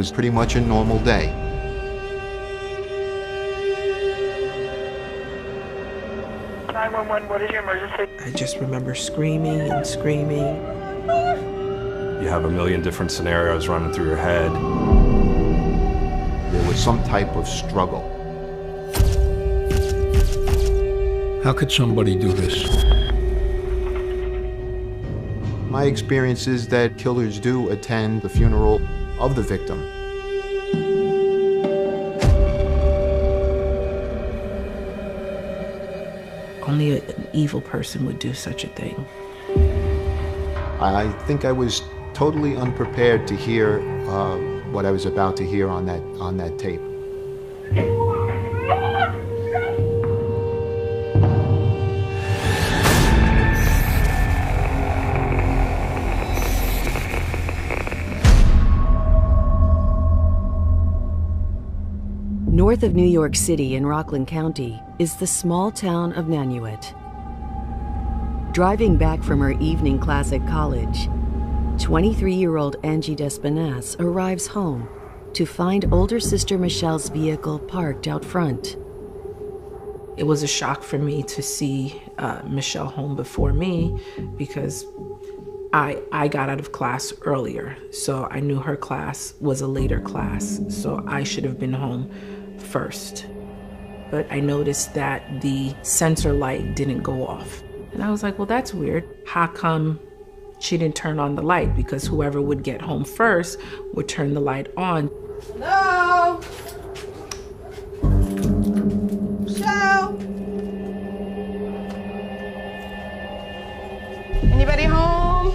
was pretty much a normal day. What is your emergency? I just remember screaming and screaming. You have a million different scenarios running through your head. There was some type of struggle. How could somebody do this? My experience is that killers do attend the funeral of the victim. Only an evil person would do such a thing. I think I was totally unprepared to hear what I was about to hear on that tape. North of New York City in Rockland County is the small town of Nanuet. Driving back from her evening class at college, 23-year-old Angie Despinasse arrives home to find older sister Michelle's vehicle parked out front. It was a shock for me to see Michelle home before me because I got out of class earlier, so I knew her class was a later class, so I should have been home first. But I noticed that the sensor light didn't go off. And I was like, well, that's weird. How come she didn't turn on the light? Because whoever would get home first would turn the light on. Hello? Michelle? Anybody home?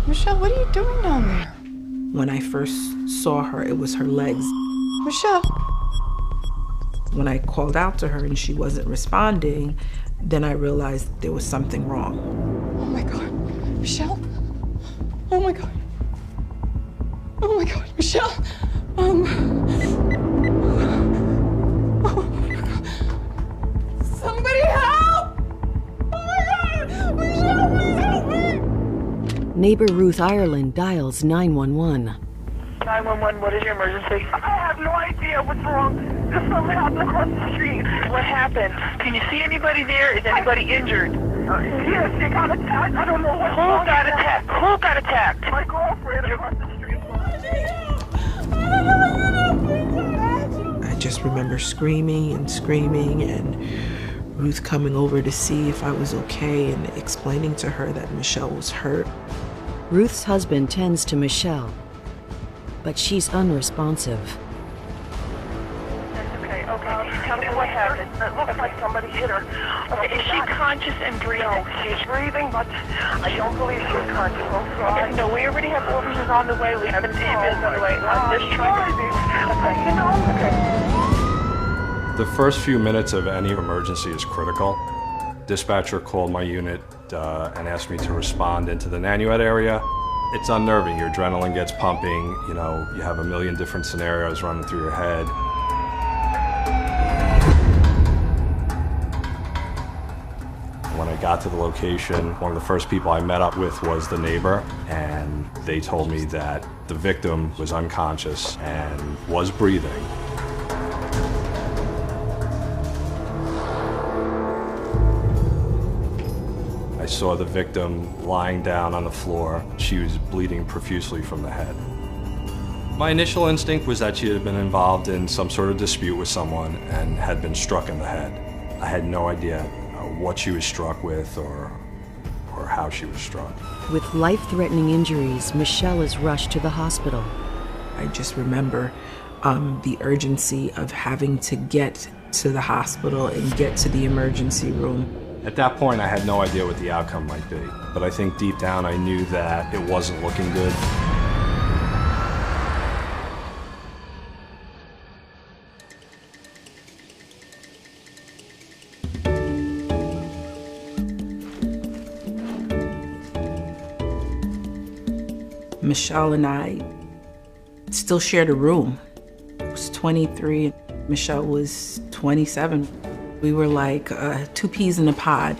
Michelle, what are you doing down there? When I first saw her, it was her legs. Michelle? When I called out to her and she wasn't responding, then I realized there was something wrong. Oh my God, Michelle? Oh my God. Oh my God, Michelle? Oh my God. Somebody help! Oh my God! Michelle, please help me! Neighbor Ruth Ireland dials 911. 911, what is your emergency? I have no idea what's wrong. There's something happened across the street. What happened? Can you see anybody there? Is anybody injured? Yes, they got attacked. I don't know what. Who got attacked? Who got attacked? My girlfriend across the street. I just remember screaming and screaming and Ruth coming over to see if I was okay and explaining to her that Michelle was hurt. Ruth's husband tends to Michelle, but she's unresponsive. Okay. Tell me what happened. It looks like somebody hit her. Okay, is she conscious and breathing? No, she's breathing, but I don't believe she's conscious. Okay, no, we already have officers on the way. We have an ambulance on the way. I'm just trying to... The first few minutes of any emergency is critical. Dispatcher called my unit and asked me to respond into the Nanuet area. It's unnerving. Your adrenaline gets pumping. You know, you have a million different scenarios running through your head. When I got to the location, one of the first people I met up with was the neighbor, and they told me that the victim was unconscious and was breathing. I saw the victim lying down on the floor. She was bleeding profusely from the head. My initial instinct was that she had been involved in some sort of dispute with someone and had been struck in the head. I had no idea what she was struck with or how she was struck. With life-threatening injuries, Michelle is rushed to the hospital. I just remember the urgency of having to get to the hospital and get to the emergency room. At that point, I had no idea what the outcome might be, but I think deep down I knew that it wasn't looking good. Michelle and I still shared a room. I was 23, Michelle was 27. We were like two peas in a pod.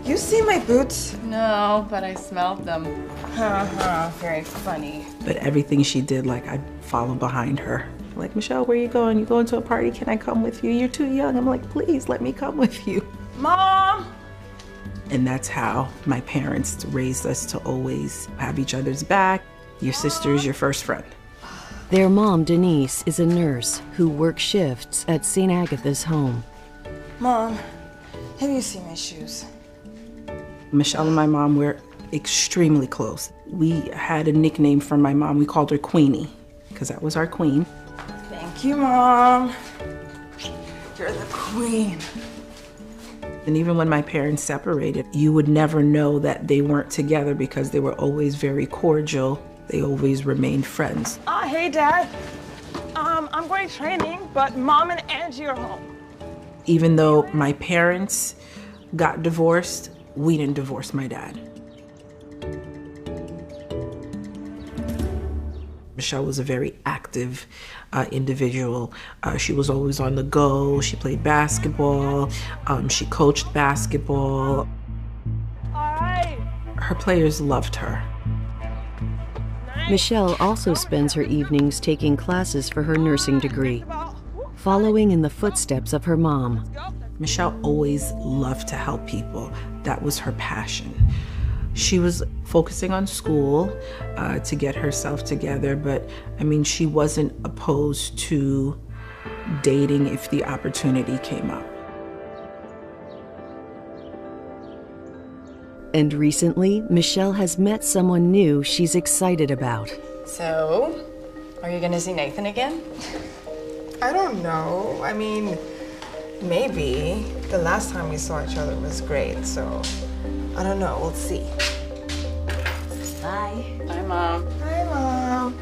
You see my boots? No, but I smelled them. Very funny. But everything she did, like, I'd follow behind her. Like, Michelle, where are you going? You going to a party? Can I come with you? You're too young. I'm like, please let me come with you. Mom! And that's how my parents raised us, to always have each other's back. Your sister is your first friend. Their mom, Denise, is a nurse who works shifts at St. Agatha's home. Mom, have you seen my shoes? Michelle and my mom were extremely close. We had a nickname from my mom. We called her Queenie, because that was our queen. Thank you, Mom. You're the queen. And even when my parents separated, you would never know that they weren't together because they were always very cordial. They always remained friends. Hey, Dad. I'm going training, but Mom and Angie are home. Even though my parents got divorced, we didn't divorce my dad. Michelle was a very active individual. She was always on the go. She played basketball. She coached basketball. Her players loved her. Michelle also spends her evenings taking classes for her nursing degree, following in the footsteps of her mom. Michelle always loved to help people. That was her passion. She was focusing on school to get herself together, but I mean, she wasn't opposed to dating if the opportunity came up. And recently, Michelle has met someone new she's excited about. So, are you gonna see Nathan again? I don't know. I mean, maybe. The last time we saw each other was great, so I don't know. We'll see. Bye. Bye, Mom. Hi, Mom.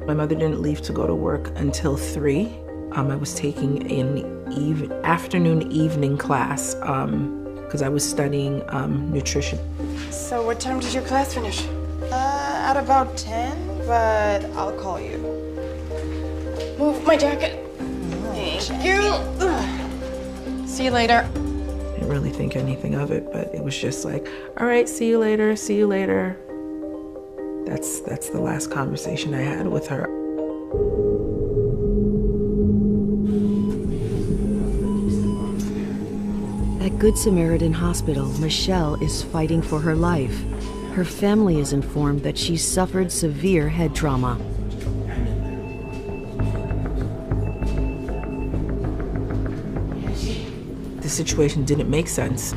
My mother didn't leave to go to work until 3. I was taking an afternoon evening class because I was studying nutrition. So what time did your class finish? At about 10, but I'll call you. Move my jacket. Thank you. See you later. I didn't really think anything of it, but it was just like, all right, see you later, see you later. That's the last conversation I had with her. At Good Samaritan Hospital, Michelle is fighting for her life. Her family is informed that she suffered severe head trauma. The situation didn't make sense.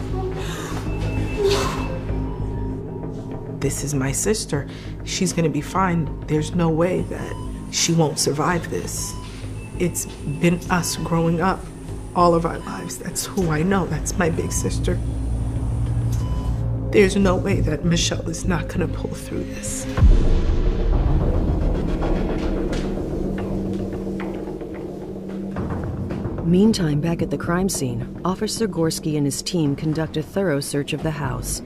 This is my sister. She's gonna be fine. There's no way that she won't survive this. It's been us growing up all of our lives. That's who I know. That's my big sister. There's no way that Michelle is not gonna pull through this. Meantime, back at the crime scene, Officer Gorski and his team conduct a thorough search of the house.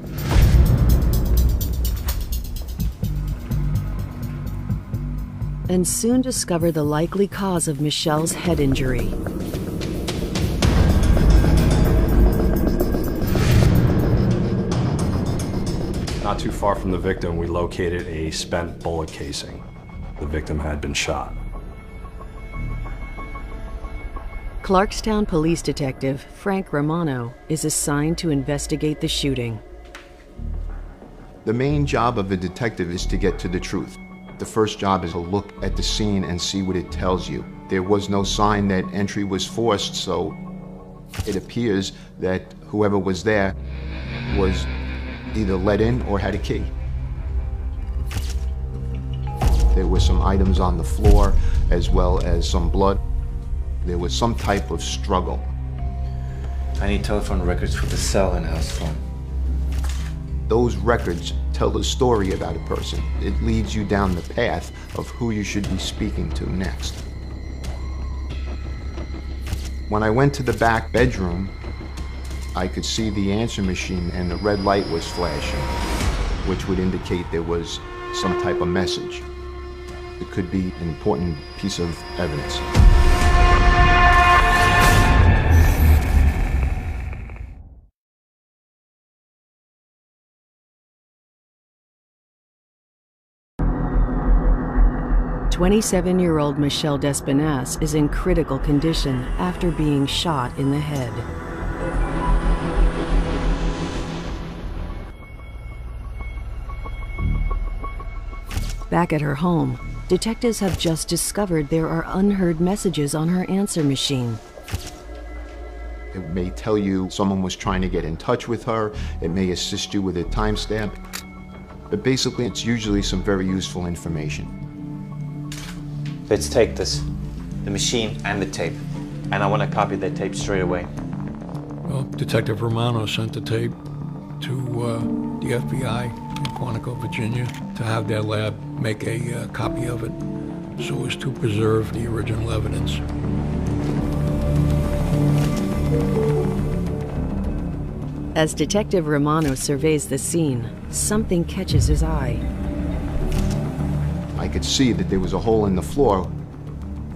And soon discover the likely cause of Michelle's head injury. Not too far from the victim, we located a spent bullet casing. The victim had been shot. Clarkstown Police Detective Frank Romano is assigned to investigate the shooting. The main job of a detective is to get to the truth. The first job is to look at the scene and see what it tells you. There was no sign that entry was forced, so it appears that whoever was there was either let in or had a key. There were some items on the floor, as well as some blood. There was some type of struggle. I need telephone records for the cell and house phone. Those records tell a story about a person. It leads you down the path of who you should be speaking to next. When I went to the back bedroom, I could see the answer machine and the red light was flashing, which would indicate there was some type of message. It could be an important piece of evidence. 27-year-old Michelle Despinasse is in critical condition after being shot in the head. Back at her home, detectives have just discovered there are unheard messages on her answer machine. It may tell you someone was trying to get in touch with her. It may assist you with a timestamp. But basically, it's usually some very useful information. Let's take this, the machine and the tape. And I want to copy that tape straight away. Well, Detective Romano sent the tape to the FBI in Quantico, Virginia, to have their lab make a copy of it so as to preserve the original evidence. As Detective Romano surveys the scene, something catches his eye. I could see that there was a hole in the floor.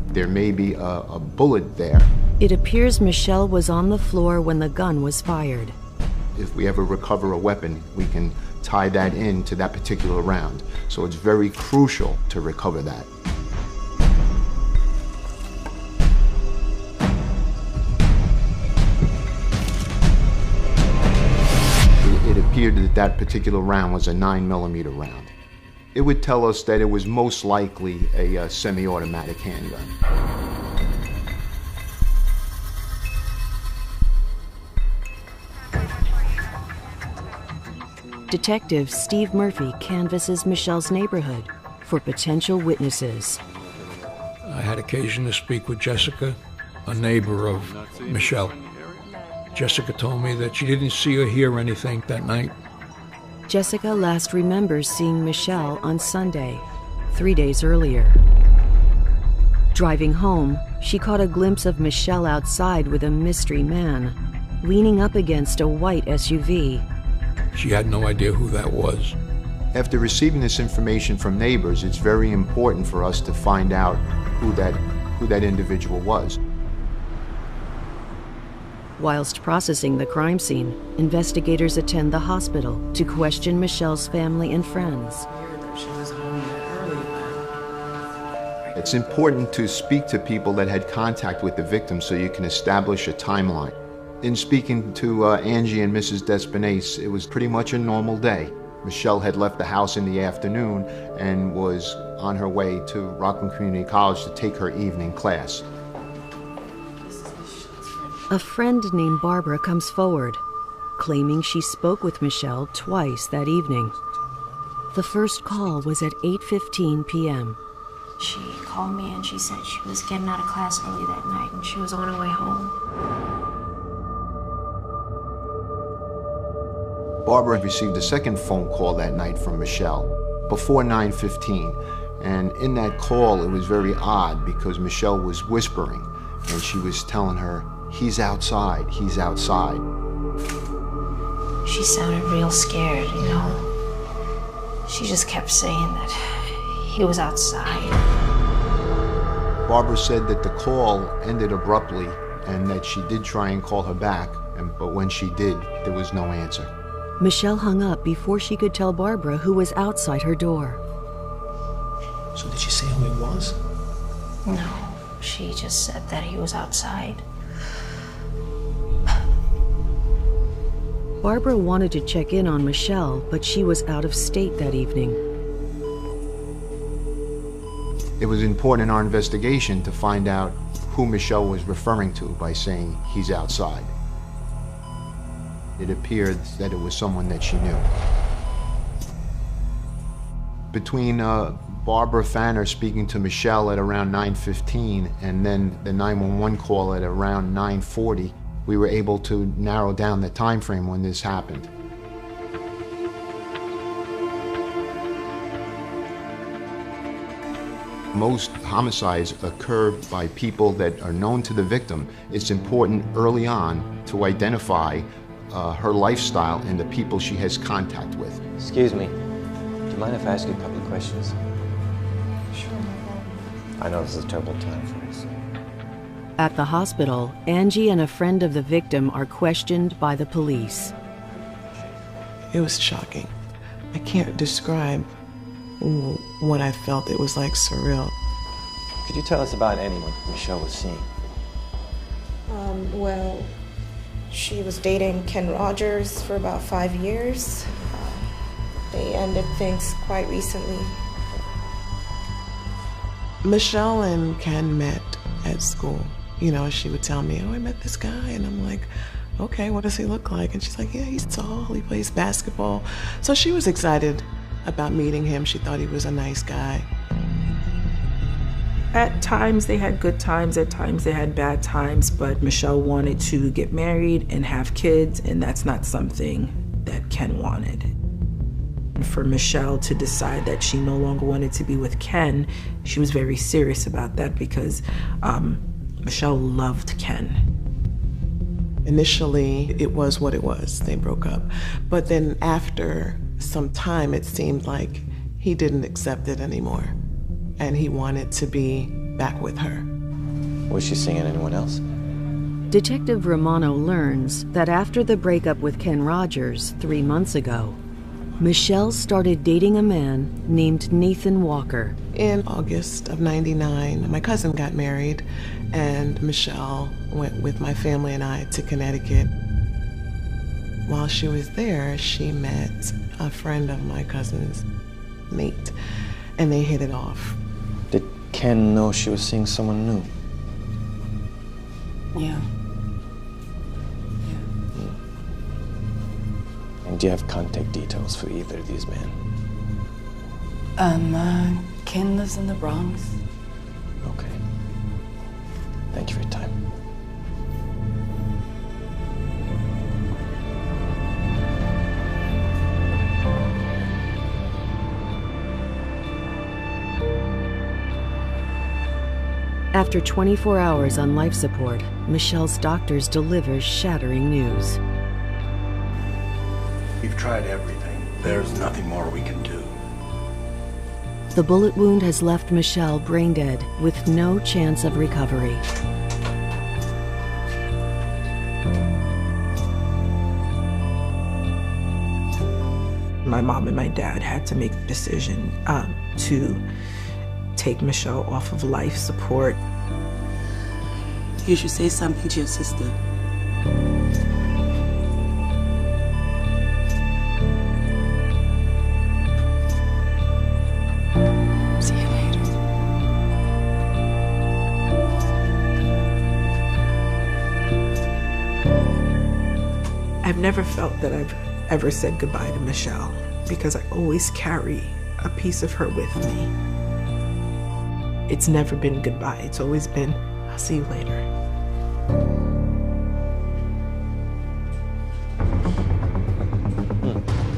There may be a bullet there. It appears Michelle was on the floor when the gun was fired. If we ever recover a weapon, we can tie that in to that particular round. So it's very crucial to recover that. It appeared that that particular round was a 9mm round. It would tell us that it was most likely a semi-automatic handgun. Detective Steve Murphy canvasses Michelle's neighborhood for potential witnesses. I had occasion to speak with Jessica, a neighbor of Michelle. Jessica told me that she didn't see or hear anything that night. Jessica last remembers seeing Michelle on Sunday, 3 days earlier. Driving home, she caught a glimpse of Michelle outside with a mystery man, leaning up against a white SUV. She had no idea who that was. After receiving this information from neighbors, it's very important for us to find out who that individual was. Whilst processing the crime scene, investigators attend the hospital to question Michelle's family and friends. It's important to speak to people that had contact with the victim so you can establish a timeline. In speaking to Angie and Mrs. Despinasse, it was pretty much a normal day. Michelle had left the house in the afternoon and was on her way to Rockland Community College to take her evening class. A friend named Barbara comes forward, claiming she spoke with Michelle twice that evening. The first call was at 8:15 p.m. She called me and she said she was getting out of class early that night and she was on her way home. Barbara received a second phone call that night from Michelle before 9:15, and in that call it was very odd because Michelle was whispering and she was telling her, "He's outside, he's outside." She sounded real scared, you know. She just kept saying that he was outside. Barbara said that the call ended abruptly and that she did try and call her back, but when she did, there was no answer. Michelle hung up before she could tell Barbara who was outside her door. So did she say who he was? No, she just said that he was outside. Barbara wanted to check in on Michelle, but she was out of state that evening. It was important in our investigation to find out who Michelle was referring to by saying, "He's outside." It appeared that it was someone that she knew. Between Barbara Fanner speaking to Michelle at around 9:15 and then the 911 call at around 9:40, we were able to narrow down the time frame when this happened. Most homicides occur by people that are known to the victim. It's important early on to identify her lifestyle and the people she has contact with. Excuse me. Do you mind if I ask you a couple of questions? Sure. I know this is a terrible time for us. At the hospital, Angie and a friend of the victim are questioned by the police. It was shocking. I can't describe what I felt. It was like surreal. Could you tell us about anyone Michelle was seeing? Well, she was dating Ken Rogers for about 5 years. They ended things quite recently. Michelle and Ken met at school. You know, she would tell me, oh, I met this guy. And I'm like, okay, what does he look like? And she's like, yeah, he's tall, he plays basketball. So she was excited about meeting him. She thought he was a nice guy. At times they had good times, at times they had bad times, but Michelle wanted to get married and have kids, and that's not something that Ken wanted. And for Michelle to decide that she no longer wanted to be with Ken, she was very serious about that because Michelle loved Ken. Initially, it was what it was. They broke up. But then after some time, it seemed like he didn't accept it anymore. And he wanted to be back with her. Was she seeing anyone else? Detective Romano learns that after the breakup with Ken Rogers 3 months ago, Michelle started dating a man named Nathan Walker. In August of '99, my cousin got married, and Michelle went with my family and I to Connecticut. While she was there, she met a friend of my cousin's, Nate, and they hit it off. Did Ken know she was seeing someone new? Yeah. And do you have contact details for either of these men? Ken lives in the Bronx. Okay. Thank you for your time. After 24 hours on life support, Michelle's doctors deliver shattering news. We've tried everything. There's nothing more we can do. The bullet wound has left Michelle brain dead with no chance of recovery. My mom and my dad had to make the decision to take Michelle off of life support. You should say something to your sister. See you later. I've never felt that I've ever said goodbye to Michelle because I always carry a piece of her with me. It's never been goodbye. It's always been, I'll see you later.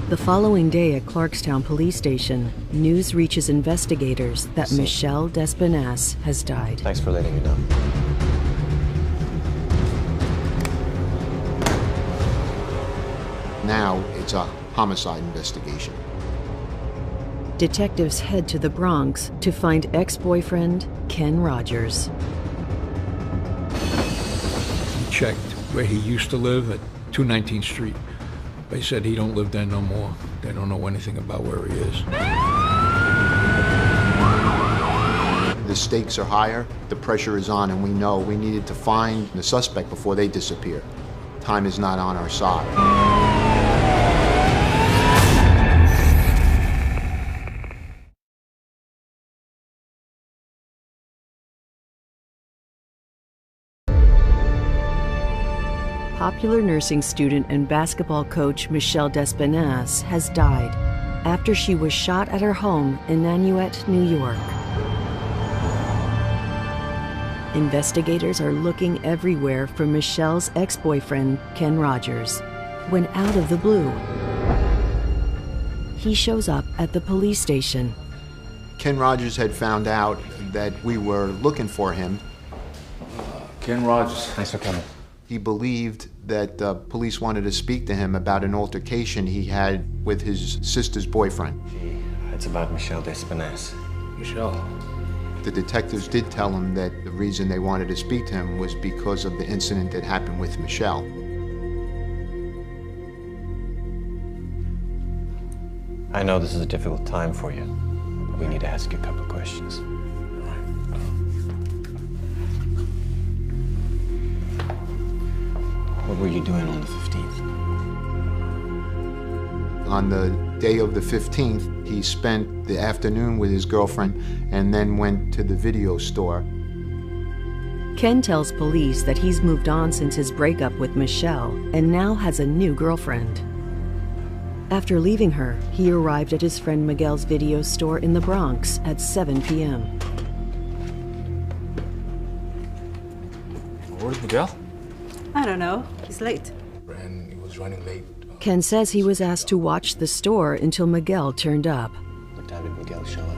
The following day at Clarkstown Police Station, news reaches investigators that Michelle Despinasse has died. Thanks for letting me know. Now it's a homicide investigation. Detectives head to the Bronx to find ex-boyfriend Ken Rogers. He checked where he used to live at 219th Street. They said he don't live there no more. They don't know anything about where he is. The stakes are higher, the pressure is on, and we know we needed to find the suspect before they disappear. Time is not on our side. Popular nursing student and basketball coach Michelle Despinasse has died after she was shot at her home in Nanuet, New York. Investigators are looking everywhere for Michelle's ex-boyfriend, Ken Rogers, when out of the blue, he shows up at the police station. Ken Rogers had found out that we were looking for him. Ken Rogers. Thanks for coming. He believed that the police wanted to speak to him about an altercation he had with his sister's boyfriend. It's about Michelle Despinasse. Michelle. The detectives did tell him that the reason they wanted to speak to him was because of the incident that happened with Michelle. I know this is a difficult time for you. We need to ask you a couple of questions. All right. were you doing on the 15th? On the day of the 15th, he spent the afternoon with his girlfriend and then went to the video store. Ken tells police that he's moved on since his breakup with Michelle and now has a new girlfriend. After leaving her, he arrived at his friend Miguel's video store in the Bronx at 7 p.m. Where's Miguel? I don't know. He's late. And he was running late. Ken says he was asked to watch the store until Miguel turned up. What time did Miguel show up?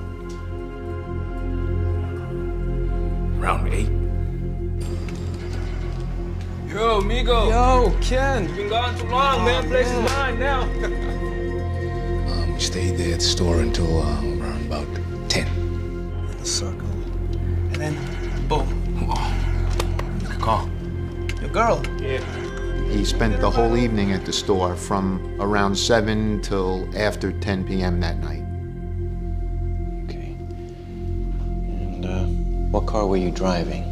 Around 8. Yo, Migo. Yo, Ken. You've been gone too long, man. Place is mine now. We stayed there at the store until around about 10. In a circle. And then, boom. You can call. Your girl? Yeah. He spent the whole evening at the store from around 7 till after 10 p.m. that night. Okay. And what car were you driving?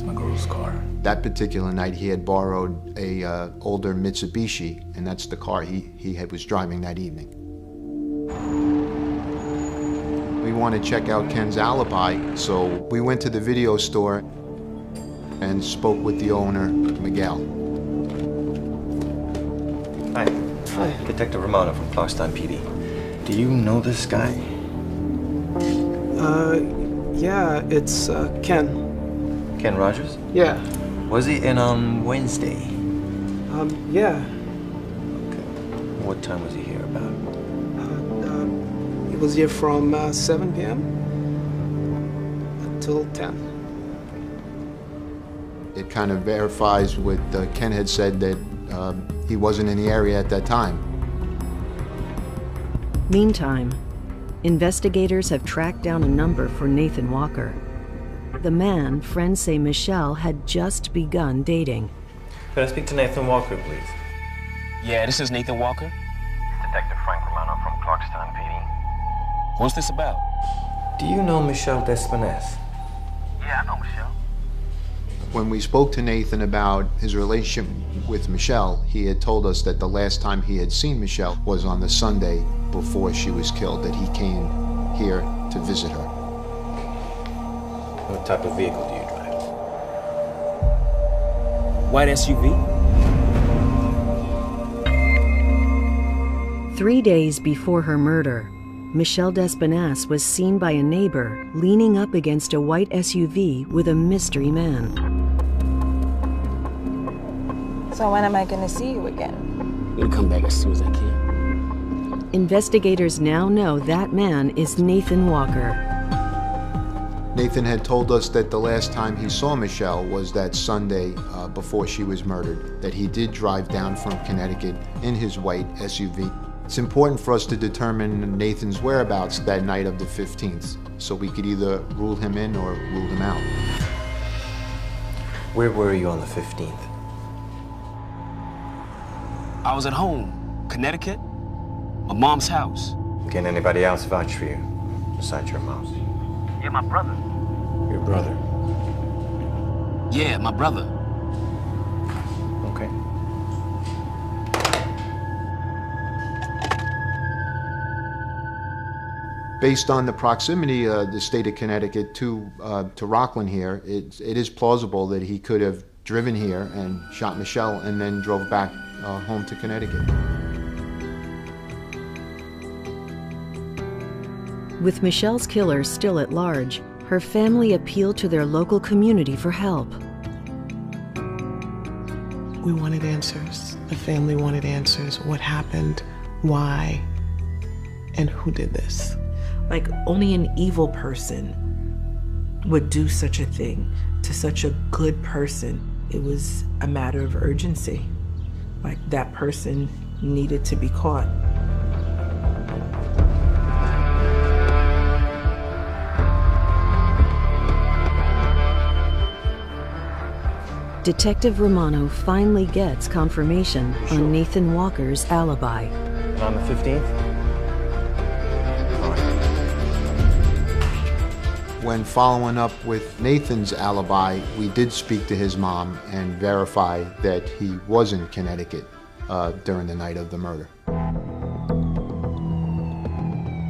My girl's car. That particular night, he had borrowed a older Mitsubishi, and that's the car he was driving that evening. We want to check out Ken's alibi, so we went to the video store and spoke with the owner, Miguel. Hi. Hi. Detective Romano from Clarkstown PD. Do you know this guy? Yeah, it's Ken. Ken Rogers? Yeah. Was he in on Wednesday? Yeah. Okay. What time was he here about? He was here from 7 p.m. until 10. It kind of verifies what Ken had said, that he wasn't in the area at that time. Meantime, investigators have tracked down a number for Nathan Walker. The man friends say Michelle had just begun dating. Can I speak to Nathan Walker, please? Yeah, this is Nathan Walker. Detective Frank Romano from Clarkstown PD. What's this about? Do you know Michelle Despinasse? Yeah, I know Michelle. When we spoke to Nathan about his relationship with Michelle, he had told us that the last time he had seen Michelle was on the Sunday before she was killed, that he came here to visit her. What type of vehicle do you drive? White SUV? 3 days before her murder, Michelle Despinasse was seen by a neighbor leaning up against a white SUV with a mystery man. So when am I gonna see you again? You'll come back as soon as I can. Investigators now know that man is Nathan Walker. Nathan had told us that the last time he saw Michelle was that Sunday before she was murdered, that he did drive down from Connecticut in his white SUV. It's important for us to determine Nathan's whereabouts that night of the 15th, so we could either rule him in or rule him out. Where were you on the 15th? I was at home, Connecticut, my mom's house. Can anybody else vouch for you besides your mom? Yeah, my brother. Your brother? Yeah, my brother. Okay. Based on the proximity of the state of Connecticut to Rockland here, it is plausible that he could have driven here and shot Michelle and then drove back home to Connecticut. With Michelle's killer still at large, her family appealed to their local community for help. We wanted answers. The family wanted answers. What happened? Why? And who did this? Like, only an evil person would do such a thing to such a good person. It was a matter of urgency. Like, that person needed to be caught. Detective Romano finally gets confirmation on Nathan Walker's alibi. And on the 15th? When following up with Nathan's alibi, we did speak to his mom and verify that he was in Connecticut during the night of the murder.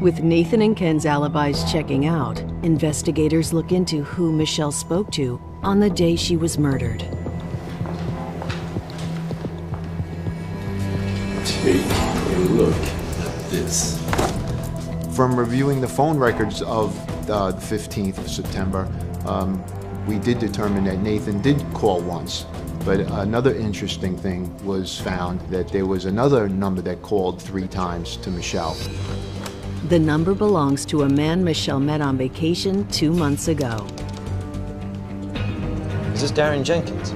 With Nathan and Ken's alibis checking out, investigators look into who Michelle spoke to on the day she was murdered. Take a look at this. From reviewing the phone records of the 15th of September, we did determine that Nathan did call once. But another interesting thing was found that there was another number that called 3 times to Michelle. The number belongs to a man Michelle met on vacation 2 months ago. Is this Darren Jenkins?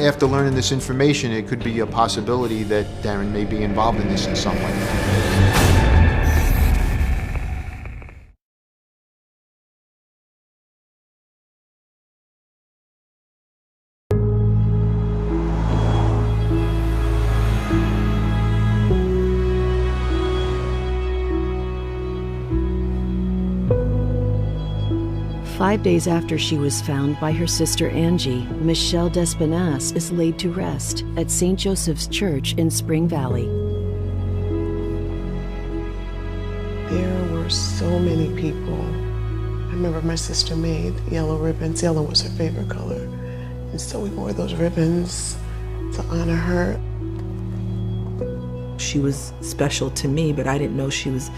After learning this information, it could be a possibility that Darren may be involved in this in some way. 5 days after she was found by her sister Angie, Michelle Despinasse is laid to rest at St. Joseph's Church in Spring Valley. There were so many people. I remember my sister made yellow ribbons. Yellow was her favorite color. And so we wore those ribbons to honor her. She was special to me, but I didn't know she was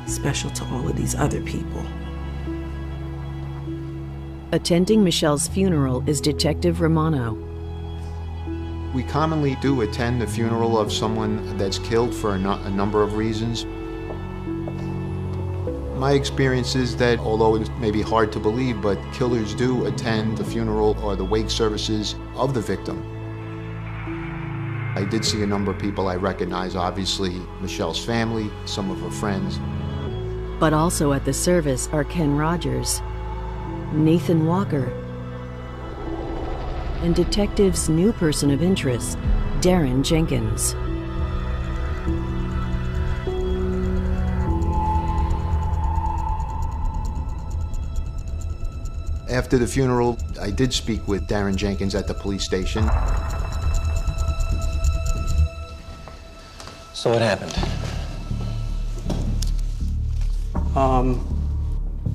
special to all of these other people. Attending Michelle's funeral is Detective Romano. We commonly do attend the funeral of someone that's killed for a number of reasons. My experience is that, although it may be hard to believe, but killers do attend the funeral or the wake services of the victim. I did see a number of people I recognize, obviously Michelle's family, some of her friends. But also at the service are Ken Rogers, Nathan Walker, and detectives' new person of interest, Darren Jenkins. After the funeral, I did speak with Darren Jenkins at the police station. So what happened?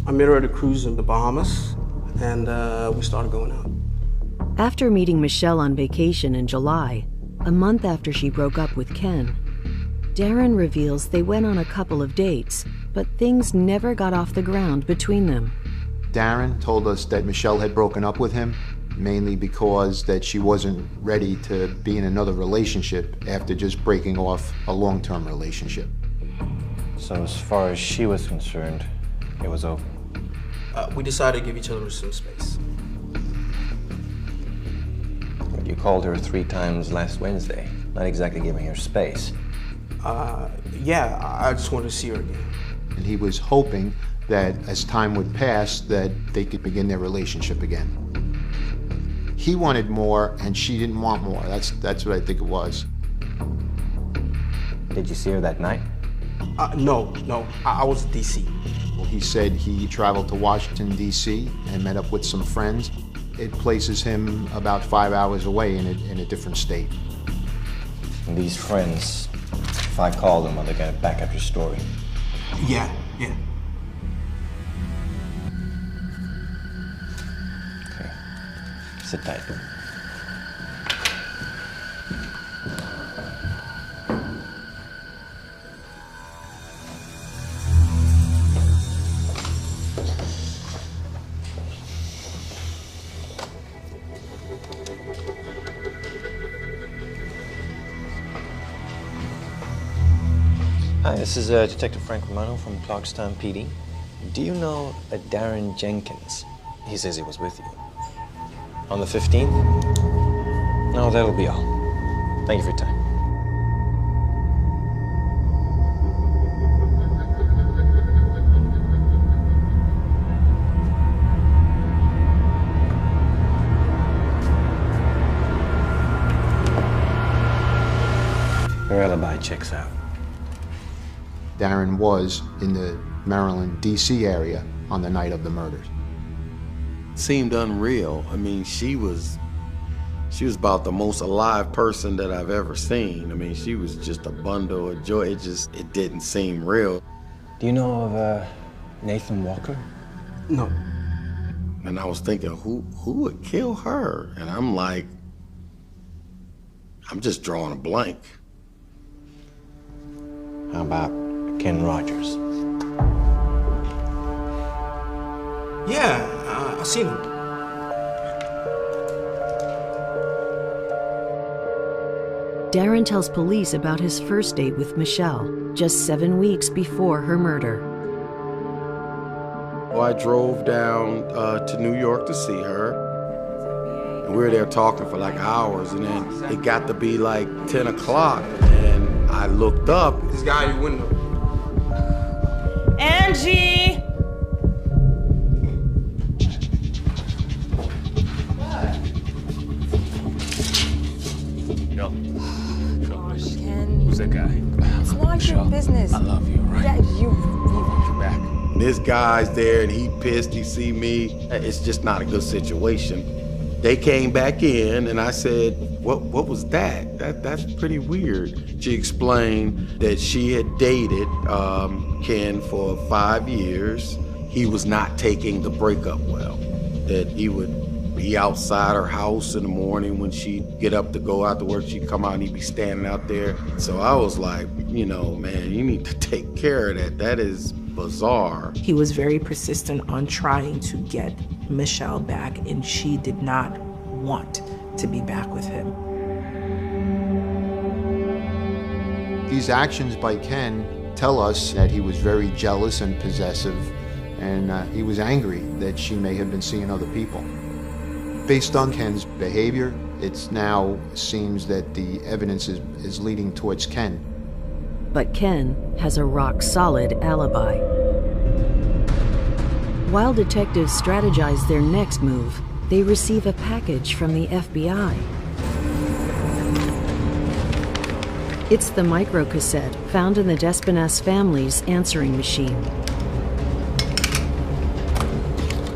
I met her at a cruise in the Bahamas, and we started going out. After meeting Michelle on vacation in July, a month after she broke up with Ken, Darren reveals they went on a couple of dates, but things never got off the ground between them. Darren told us that Michelle had broken up with him, mainly because that she wasn't ready to be in another relationship after just breaking off a long-term relationship. So as far as she was concerned, it was over. We decided to give each other some space. You called her 3 times last Wednesday, not exactly giving her space. Yeah, I just wanted to see her again. And he was hoping that as time would pass, that they could begin their relationship again. He wanted more, and she didn't want more. That's what I think it was. Did you see her that night? No. I was in D.C. Well, he said he traveled to Washington, D.C. and met up with some friends. It places him about 5 hours away in a different state. And these friends, if I call them, are they going to back up your story? Yeah. Okay. Sit tight. Hi, this is Detective Frank Romano from Clarkstown PD. Do you know a Darren Jenkins? He says he was with you. On the 15th? No, that'll be all. Thank you for your time. Your alibi checks out. Darren was in the Maryland, D.C. area on the night of the murders. seemed unreal. I mean, she was about the most alive person that I've ever seen. I mean, she was just a bundle of joy. It didn't seem real. Do you know of Nathan Walker? No. And I was thinking, who would kill her? And I'm like, I'm just drawing a blank. How about Ken Rogers? Yeah, I've seen him. Darren tells police about his first date with Michelle, just 7 weeks before her murder. Well, I drove down to New York to see her. And we were there talking for like hours, and then it got to be like 10 o'clock, and I looked up. This guy in your window. Angie! Gosh, Ken. Who's that guy? It's not your business. I love you, right? Yeah, you. You back. This guy's there, and he pissed, he see me. It's just not a good situation. They came back in, and I said, what was that? That's pretty weird. She explained that she had dated Ken for 5 years. He was not taking the breakup well, that he would be outside her house in the morning when she'd get up to go out to work. She'd come out and he'd be standing out there. So I was like, you know, man, you need to take care of that. That is bizarre. He was very persistent on trying to get Michelle back, and she did not want to be back with him. These actions by Ken tell us that he was very jealous and possessive, and he was angry that she may have been seeing other people. Based on Ken's behavior, it now seems that the evidence is leading towards Ken. But Ken has a rock-solid alibi. While detectives strategize their next move, they receive a package from the FBI. It's the microcassette found in the Despinasse family's answering machine.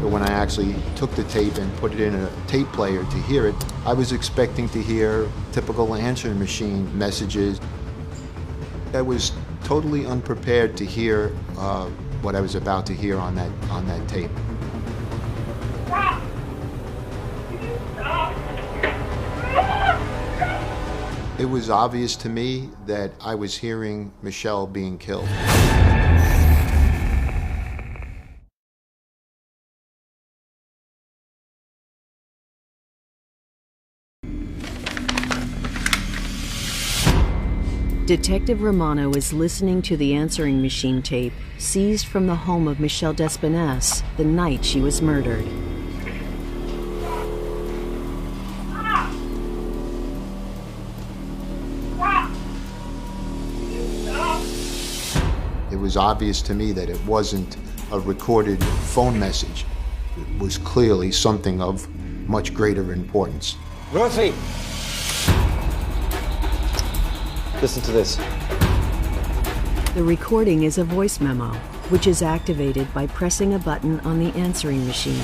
But when I actually took the tape and put it in a tape player to hear it, I was expecting to hear typical answering machine messages. I was totally unprepared to hear what I was about to hear on that tape. It was obvious to me that I was hearing Michelle being killed. Detective Romano is listening to the answering machine tape seized from the home of Michelle Despinasse the night she was murdered. It was obvious to me that it wasn't a recorded phone message. It was clearly something of much greater importance. Ruthie! Listen to this. The recording is a voice memo, which is activated by pressing a button on the answering machine.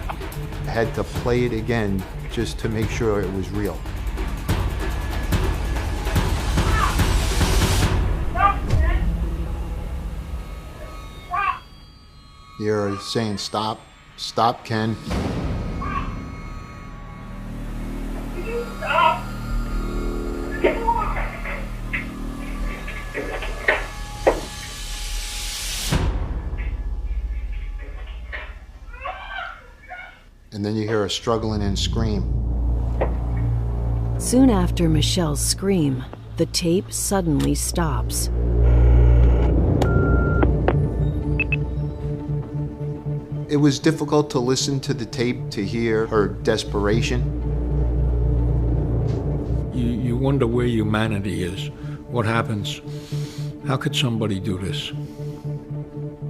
I had to play it again just to make sure it was real. You're saying stop, stop, Ken. And then you hear her struggling and scream. Soon after Michelle's scream, the tape suddenly stops. It was difficult to listen to the tape to hear her desperation. You wonder where humanity is. What happens? How could somebody do this?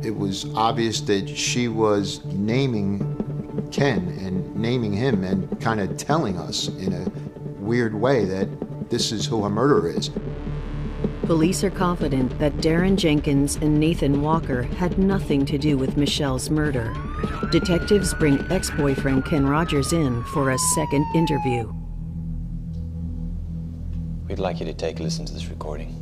It was obvious that she was naming Ken and naming him and kind of telling us in a weird way that this is who her murderer is. Police are confident that Darren Jenkins and Nathan Walker had nothing to do with Michelle's murder. Detectives bring ex-boyfriend Ken Rogers in for a second interview. We'd like you to take a listen to this recording.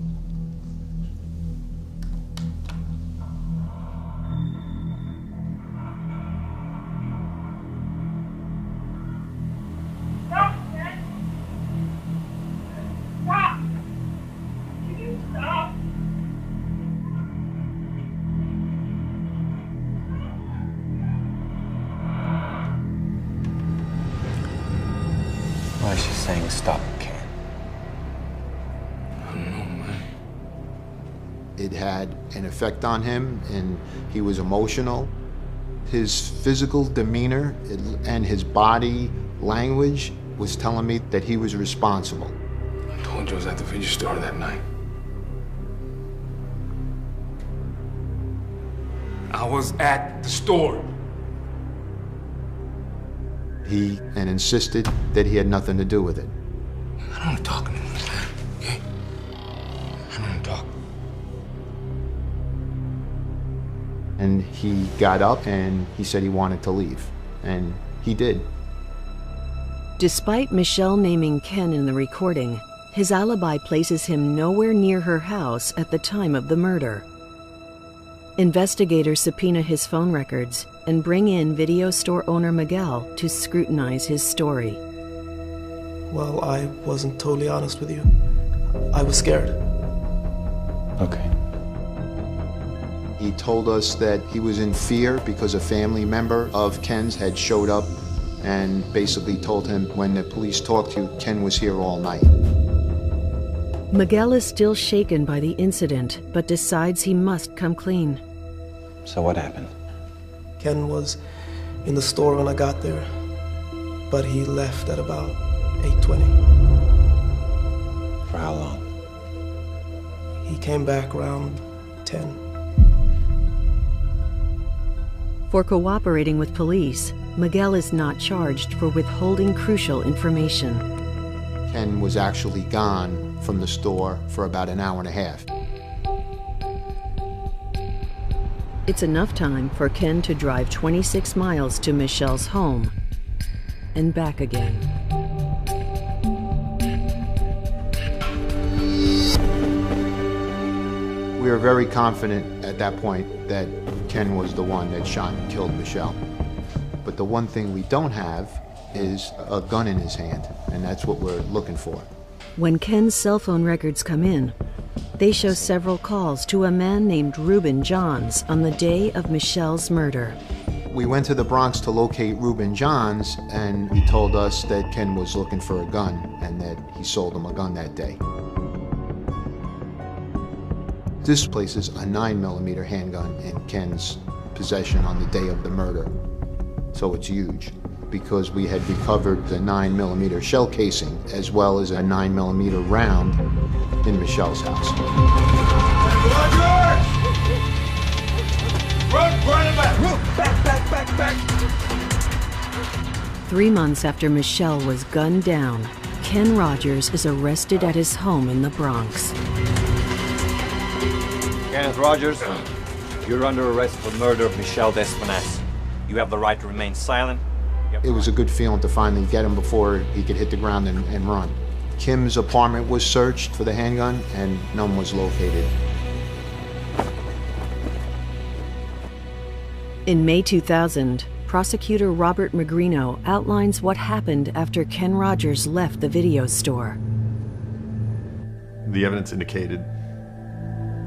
Why is she saying stop, Ken? I don't know, man. It had an effect on him, and he was emotional. His physical demeanor and his body language was telling me that he was responsible. I told you I was at the video store that night. I was at the store. He insisted that he had nothing to do with it. I don't want to talk anymore, okay? I don't want to talk. And he got up and he said he wanted to leave, and he did. Despite Michelle naming Ken in the recording, his alibi places him nowhere near her house at the time of the murder. Investigators subpoena his phone records and bring in video store owner Miguel to scrutinize his story. Well, I wasn't totally honest with you. I was scared. Okay. He told us that he was in fear because a family member of Ken's had showed up and basically told him when the police talked to you, Ken was here all night. Miguel is still shaken by the incident, but decides he must come clean. So what happened? Ken was in the store when I got there, but he left at about 8:20. For how long? He came back around 10. For cooperating with police, Miguel is not charged for withholding crucial information. Ken was actually gone from the store for about an hour and a half. It's enough time for Ken to drive 26 miles to Michelle's home and back again. We were very confident at that point that Ken was the one that shot and killed Michelle. But the one thing we don't have is a gun in his hand, and that's what we're looking for. When Ken's cell phone records come in, they show several calls to a man named Reuben Johns on the day of Michelle's murder. We went to the Bronx to locate Reuben Johns, and he told us that Ken was looking for a gun and that he sold him a gun that day. This places a 9mm handgun in Ken's possession on the day of the murder. So it's huge, because we had recovered the 9mm shell casing as well as a 9mm round in Michelle's house. Back. 3 months after Michelle was gunned down, Ken Rogers is arrested at his home in the Bronx. Kenneth Rogers, you're under arrest for murder of Michelle Despinasse. You have the right to remain silent. It was a good feeling to finally get him before he could hit the ground and run. Kim's apartment was searched for the handgun, and none was located. In May 2000, prosecutor Robert Magrino outlines what happened after Ken Rogers left the video store. The evidence indicated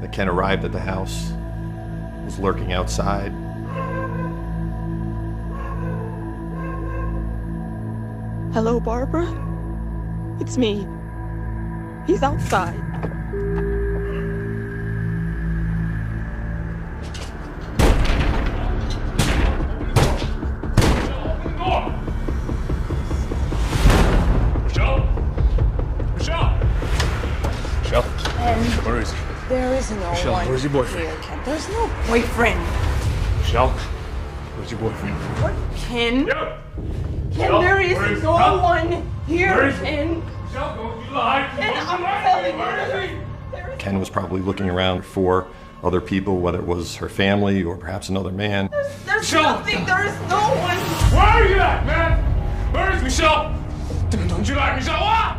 that Ken arrived at the house, was lurking outside. Hello, Barbara? It's me. He's outside. Michelle? Where is he? There is no Michelle, one where's your boyfriend? here, Ken. There's no boyfriend. Michelle? Where's your boyfriend? What, Ken? Yeah. Ken, Michelle, there is where is- no one here, Where is- Ken. Michelle, don't you lie. Ken, Don't you I'm lie. telling you, Where is he? there is Ken was probably looking around for other people, whether it was her family or perhaps another man. There's nothing. There is no one. Where are you at, man? Where is Michelle? Don't you like Michelle? What?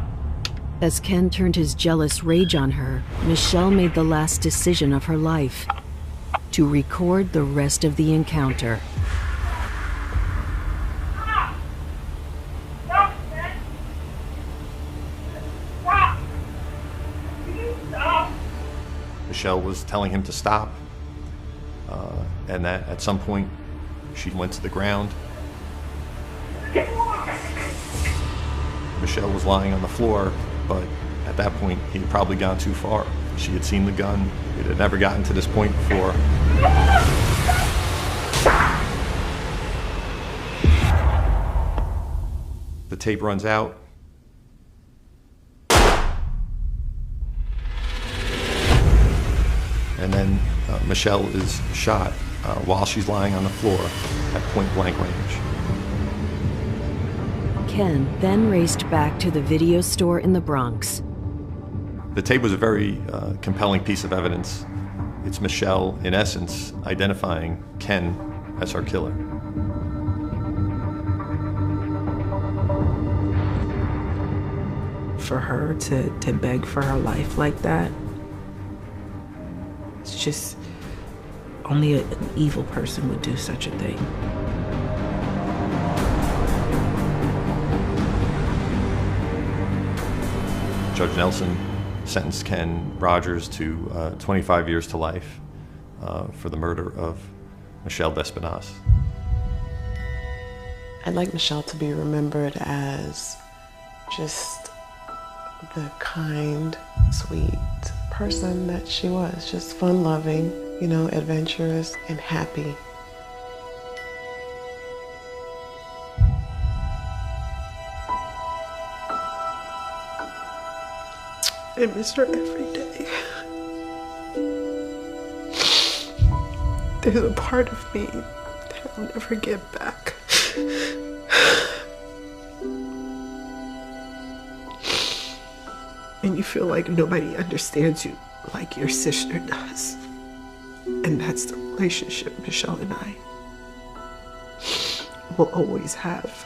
As Ken turned his jealous rage on her, Michelle made the last decision of her life: to record the rest of the encounter. Michelle was telling him to stop, and that at some point she went to the ground. Michelle was lying on the floor, but at that point he had probably gone too far. She had seen the gun. It had never gotten to this point before. The tape runs out. And then Michelle is shot while she's lying on the floor at point-blank range. Ken then raced back to the video store in the Bronx. The tape was a very compelling piece of evidence. It's Michelle, in essence, identifying Ken as her killer. For her to beg for her life like that, it's just, only an evil person would do such a thing. Judge Nelson sentenced Ken Rogers to 25 years to life for the murder of Michelle Despinasse. I'd like Michelle to be remembered as just the kind, sweet person that she was. Just fun-loving, you know, adventurous and happy. I miss her every day. There's a part of me that I'll never get back. And you feel like nobody understands you like your sister does. And that's the relationship Michelle and I will always have.